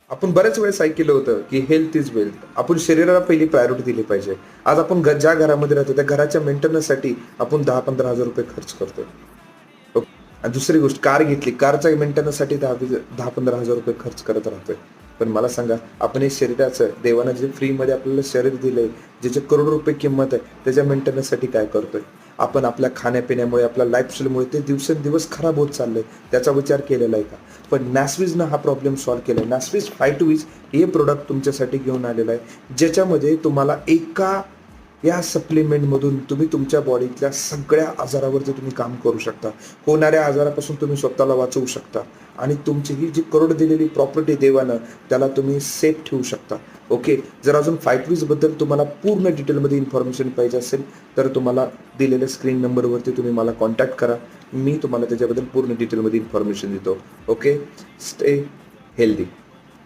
आपण बऱ्याच वेळेस ऐकलं होतं की हेल्थ इज वेल्थ. आपण शरीराला पहिली प्रायोरिटी दिली पाहिजे. आज आपण ज्या घरामध्ये राहतो त्या घराच्या मेंटेनन्ससाठी आपण 10-15,000 रुपये खर्च करतोय. ओके. आणि दुसरी गोष्ट, कार घेतली, कारच्या मेंटेनन्ससाठी 10-15,000 रुपये खर्च करत राहतोय. पण मला सांगा, आपण हे शरीराचं देवानं जे फ्रीमध्ये आपल्याला शरीर दिलंय, ज्याचे करोडो रुपये किंमत आहे, त्याच्या मेंटेनन्ससाठी काय करतोय? आपण आपल्या खाण्यापिण्यामुळे, आपल्या लाईफस्टाईलमुळे ते दिवसेंदिवस खराब होत चाललंय. त्याचा विचार केलेला आहे का? पण नॅसविजनं हा प्रॉब्लेम सॉल्व्ह केलाय. नॅसविज 5 टू विज हे प्रोडक्ट तुमच्यासाठी घेऊन आलेलं आहे, ज्याच्यामध्ये तुम्हाला एका या सप्लिमेंटमधून तुम्ही तुमच्या बॉडीतल्या सगळ्या आजारावरती तुम्ही काम करू शकता. होणाऱ्या आजारापासून तुम्ही स्वतःला वाचवू शकता आणि तुमची ही जी करोड दिलेली प्रॉपर्टी देवानं, त्याला तुम्ही सेफ ठेवू शकता. ओके. जर अजून 5 बद्दल तुम्हाला पूर्ण डिटेलमध्ये इन्फॉर्मेशन पाहिजे असेल तर तुम्हाला दिलेल्या स्क्रीन नंबरवरती तुम्ही मला कॉन्टॅक्ट करा. मी तुम्हाला त्याच्याबद्दल पूर्ण डिटेलमध्ये इन्फॉर्मेशन देतो. ओके. Stay healthy.